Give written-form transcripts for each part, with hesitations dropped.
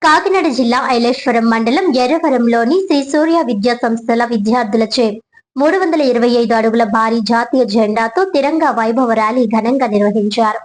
కాకినాడ జిల్లా ఐలేశ్వరం మండలం ఎర్రవరంలోని శ్రీ సూర్య విద్యా సంస్థల విద్యార్థులచే 325 అడుగుల భారీ జాతీయ జెండాతో తిరంగా వైభవ ర్యాలీ ఘనంగా నిర్వహించారు.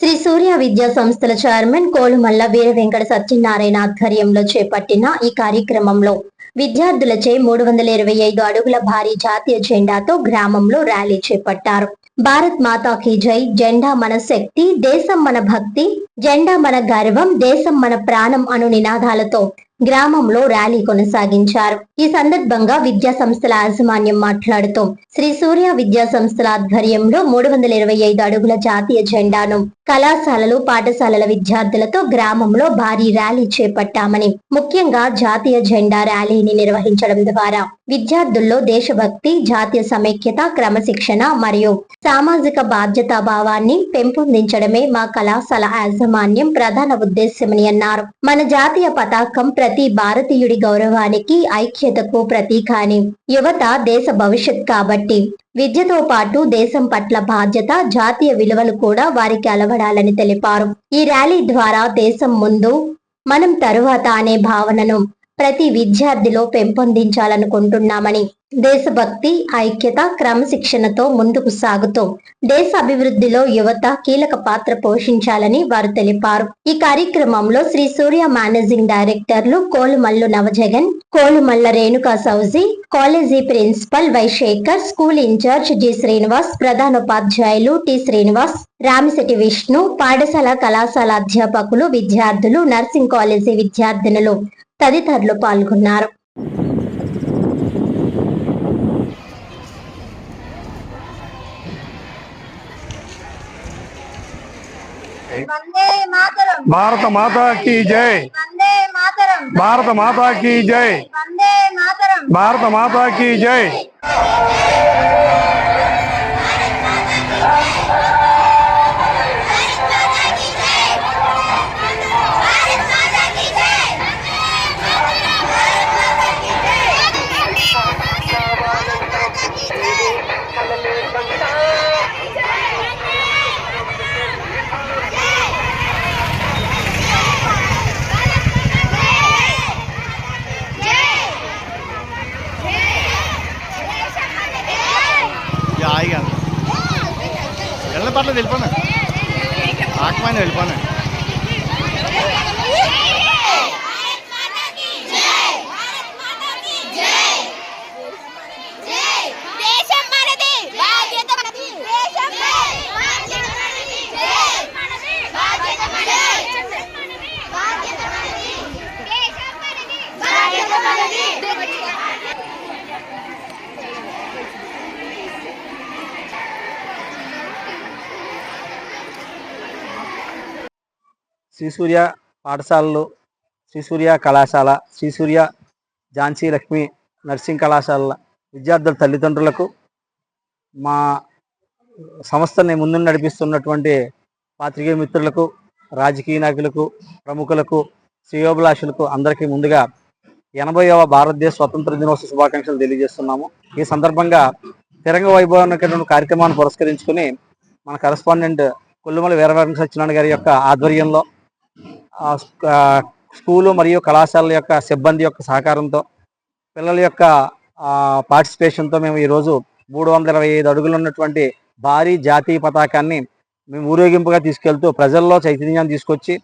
శ్రీ సూర్య విద్యా సంస్థల చైర్మన్ కోలుమల్ల వీర వెంకట సత్యనారాయణ ఆధ్వర్యంలో చేపట్టిన ఈ కార్యక్రమంలో విద్యార్థులచే 325 అడుగుల భారీ జాతీయ జెండాతో గ్రామంలో ర్యాలీ చేపట్టారు. భారత్ మాతా కీ జై, జెండా మన శక్తి, దేశం మన భక్తి, జెండా మన గర్వం, దేశం మన ప్రాణం అను నినాదాలతో గ్రామంలో ర్యాలీ కొనసాగించారు. ఈ సందర్భంగా విద్యా సంస్థల యాజమాన్యం మాట్లాడుతూ శ్రీ సూర్య విద్యా సంస్థల ఆధ్వర్యంలో 325 అడుగుల జాతీయ జెండాను కళాశాలలు, పాఠశాలల విద్యార్థులతో గ్రామంలో భారీ ర్యాలీ చేపట్టామని, ముఖ్యంగా జాతీయ జెండా ర్యాలీని నిర్వహించడం ద్వారా విద్యార్థుల్లో దేశభక్తి, జాతీయ సమైక్యత, క్రమశిక్షణ మరియు సామాజిక బాధ్యతా భావాన్ని పెంపొందించడమే మా కళాశాల యాజమాన్యం ప్రధాన ఉద్దేశ్యమని అన్నారు. మన జాతీయ పతాకం ప్రతి భారతీయుడి గౌరవానికి, ఐక్యతకు ప్రతీక అని, యువత దేశ భవిష్యత్ కాబట్టి విద్యతో పాటు దేశం పట్ల బాధ్యత, జాతీయ విలువలు కూడా వారికి అలవడాలని తెలిపారు. ఈ ర్యాలీ ద్వారా దేశం ముందు, మనం తరువాత అనే భావనను ప్రతి విద్యార్థిలో పెంపొందించాలనుకుంటున్నామని, దేశభక్తి, ఐక్యత, క్రమశిక్షణతో ముందుకు సాగుతూ దేశ అభివృద్ధిలో యువత కీలక పాత్ర పోషించాలని వారు తెలిపారు. ఈ కార్యక్రమంలో శ్రీ సూర్య మేనేజింగ్ డైరెక్టర్లు కోలుమల్లు నవజగన్, Kolumalla Renuka Souji, college principal Y Shekar, school incharge G Srinivas, ప్రధానోపాధ్యాయులు టి శ్రీనివాస్, రామిశెట్టి విష్ణు, పాఠశాల కళాశాల అధ్యాపకులు, విద్యార్థులు, నర్సింగ్ కాలేజీ విద్యార్థినులు తదితరులు పాల్గొన్నారు. భారత మాతా కీ జై, భారత మాతా కీ జై, భారత మాతా కీ జై. పర్లేదు వెళ్ళిపోనా, ఆకమైన వెళ్ళిపోనా. శ్రీ సూర్య పాఠశాలలు, శ్రీ సూర్య కళాశాల, శ్రీ సూర్య ఝాన్సీ లక్ష్మి నర్సింగ్ కళాశాలల విద్యార్థుల తల్లిదండ్రులకు, మా సంస్థని ముందు నడిపిస్తున్నటువంటి పాత్రికేయ మిత్రులకు, రాజకీయ నాయకులకు, ప్రముఖులకు, శ్రేయోభిలాషులకు అందరికీ ముందుగా 80వ భారతదేశ స్వతంత్ర దినోత్సవ శుభాకాంక్షలు తెలియజేస్తున్నాము. ఈ సందర్భంగా తిరంగ వైభవం కార్యక్రమాన్ని పురస్కరించుకుని మన కరెస్పాండెంట్ కొల్లుమల వీర వెంకట సత్యనారాయణ గారి యొక్క ఆధ్వర్యంలో స్కూలు మరియు కళాశాలల యొక్క సిబ్బంది యొక్క సహకారంతో, పిల్లల యొక్క పార్టిసిపేషన్తో మేము ఈరోజు 325 అడుగులు ఉన్నటువంటి భారీ జాతీయ పతాకాన్ని మేము ఊరేగింపుగా తీసుకెళ్తూ ప్రజల్లో చైతన్యాన్ని తీసుకొచ్చి,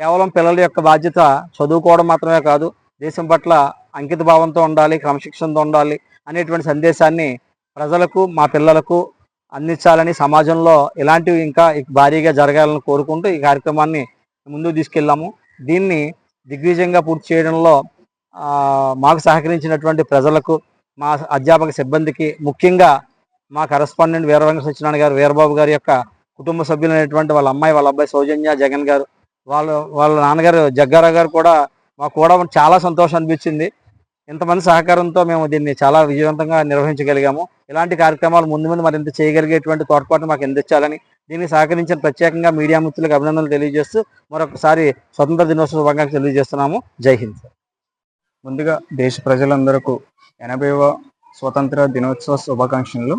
కేవలం పిల్లల యొక్క బాధ్యత చదువుకోవడం మాత్రమే కాదు, దేశం పట్ల అంకిత భావంతో ఉండాలి, క్రమశిక్షణతో ఉండాలి అనేటువంటి సందేశాన్ని ప్రజలకు, మా పిల్లలకు అందించాలని, సమాజంలో ఇలాంటివి ఇంకా భారీగా జరగాలని కోరుకుంటూ ఈ కార్యక్రమాన్ని ముందుకు తీసుకెళ్ళాము. దీన్ని దిగ్విజయంగా పూర్తి చేయడంలో మాకు సహకరించినటువంటి ప్రజలకు, మా అధ్యాపక సిబ్బందికి, ముఖ్యంగా మా కరెస్పాండెంట్ వీర వెంకట సత్యనారాయణ గారు, వీరబాబు గారి యొక్క కుటుంబ సభ్యులైనటువంటి వాళ్ళ అమ్మాయి, వాళ్ళ అబ్బాయి సౌజన్య, జగన్ గారు, వాళ్ళ నాన్నగారు జగ్గారావు గారు కూడా మాకు కూడా చాలా సంతోషం అనిపించింది. ఇంతమంది సహకారంతో మేము దీన్ని చాలా విజయవంతంగా నిర్వహించగలిగాము. ఇలాంటి కార్యక్రమాలు ముందు ముందు మరింత చేయగలిగేటువంటి తోడ్పాటు మాకు అందించాలని, దీనికి సహకరించిన ప్రత్యేకంగా మీడియా మిత్రులకు అభినందనలు తెలియజేస్తూ మరొకసారి స్వతంత్ర దినోత్సవ శుభాకాంక్షలు తెలియజేస్తున్నాము. జై హింద్. ముందుగా దేశ ప్రజలందరకు 80వ స్వతంత్ర దినోత్సవ శుభాకాంక్షలు.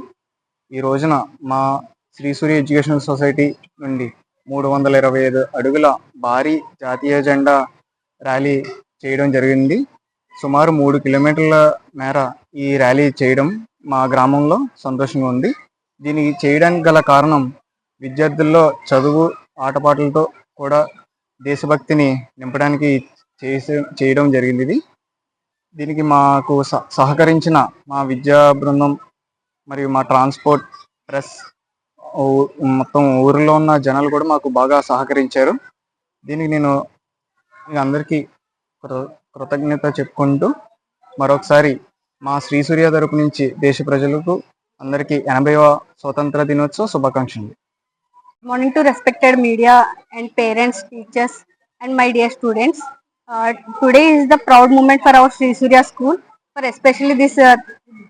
ఈ రోజున మా శ్రీ సూర్య ఎడ్యుకేషనల్ సొసైటీ నుండి 325 అడుగుల భారీ జాతీయ జెండా ర్యాలీ చేయడం జరిగింది. సుమారు 3 కిలోమీటర్ల మేర ఈ ర్యాలీ చేయడం మా గ్రామంలో సంతోషంగా ఉంది. దీనికి చేయడానికి గల కారణం విద్యార్థుల్లో చదువు, ఆటపాటలతో కూడా దేశభక్తిని నింపడానికి చేయడం జరిగింది. దీనికి మాకు సహకరించిన మా విద్యా బృందం మరియు మా ట్రాన్స్పోర్ట్, ప్రెస్, మొత్తం ఊరిలో ఉన్న జనాలు కూడా మాకు బాగా సహకరించారు. దీనికి నేను అందరికీ కృతజ్ఞత చెప్పుకుంటూ మరొకసారి మా శ్రీ సూర్య తరపు నుంచి దేశ ప్రజలకు అందరికీ 80వ స్వతంత్ర దినోత్సవ శుభాకాంక్షలు. Morning to respected media and parents, teachers, and my dear students. Today is the proud moment for our Sri Surya school, for especially this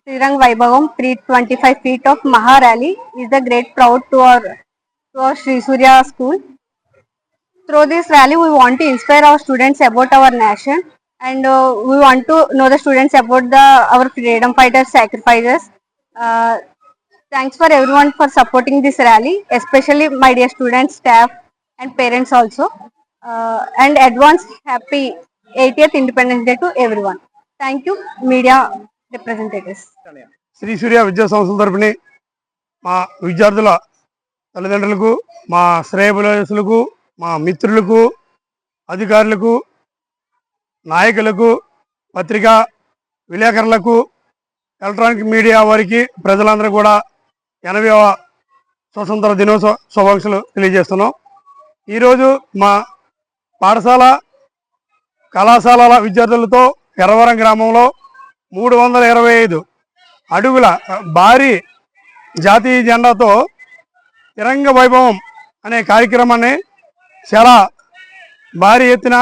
Tirang Vaibhavam 325 feet of Maha Rally is the great proud to our Sri Surya school. Through this rally, we want to inspire our students about our nation, and we want to know the students about our freedom fighters' sacrifices. Thanks for everyone for supporting this rally, especially my dear students, staff, and parents also. And advance happy 80th Independence Day to everyone. Thank you, media representatives. Shri సూర్య విద్యా సంస్థల తరపుని మా విద్యార్థుల తల్లిదండ్రులకు, మా శ్రేయోభిలాషులకు, మా మిత్రులకు, అధికారులకు, నాయకులకు, పత్రికా విలేకరులకు, ఎలక్ట్రానిక్ మీడియా వారికి, ప్రజలందరూ కూడా 80వ స్వతంత్ర దినోత్సవ శుభాకాంక్షలు తెలియజేస్తున్నాం. ఈరోజు మా పాఠశాల, కళాశాలల విద్యార్థులతో ఎర్రవరం గ్రామంలో 325 అడుగుల భారీ జాతీయ జెండాతో తిరంగ వైభవం అనే కార్యక్రమాన్ని చాలా భారీ ఎత్తున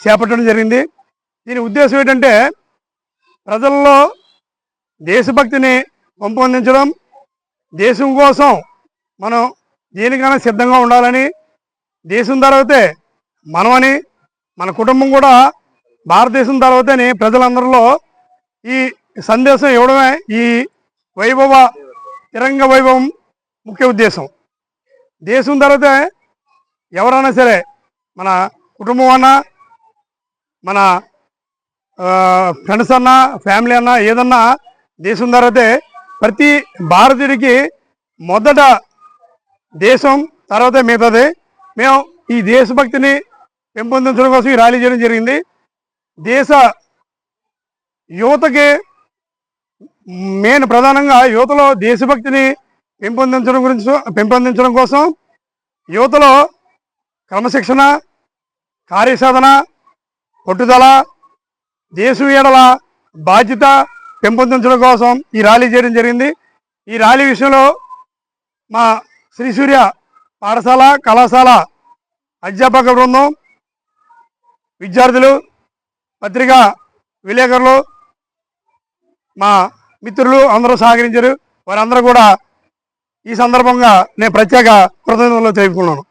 చేపట్టడం జరిగింది. దీని ఉద్దేశం ఏంటంటే ప్రజల్లో దేశభక్తిని పెంపొందించడం, దేశం కోసం మనం దేనికైనా సిద్ధంగా ఉండాలని, దేశం తర్వాతే మనమని, మన కుటుంబం కూడా భారతదేశం తర్వాతని ప్రజలందరిలో ఈ సందేశం ఇవ్వడమే ఈ తిరంగ వైభవం ముఖ్య ఉద్దేశం. దేశం తర్వాతే ఎవరైనా సరే, మన కుటుంబం అన్నా, మన ఫ్రెండ్స్ అన్నా, ఫ్యామిలీ అన్నా, ఏదన్నా దేశం తర్వాతే ప్రతి భారతీయుడికి మొదట దేశం, తర్వాతే మిగతాది. మేము ఈ దేశభక్తిని పెంపొందించడం కోసం ఈ ర్యాలీ చేయడం జరిగింది. దేశ యువతకి ప్రధానంగా యువతలో దేశభక్తిని పెంపొందించడం కోసం యువతలో క్రమశిక్షణ, కార్యసాధన, పట్టుదల, దేశం ఎడల బాధ్యత పెంపొందించడం కోసం ఈ ర్యాలీ చేయడం జరిగింది. ఈ ర్యాలీ విషయంలో మా శ్రీ సూర్య పాఠశాల, కళాశాల అధ్యాపక బృందం, విద్యార్థులు, పత్రికా విలేకరులు, మా మిత్రులు అందరూ సహకరించారు. వారందరూ కూడా ఈ సందర్భంగా నేను ప్రత్యేక కృతజ్ఞతలు తెలుపుకున్నాను.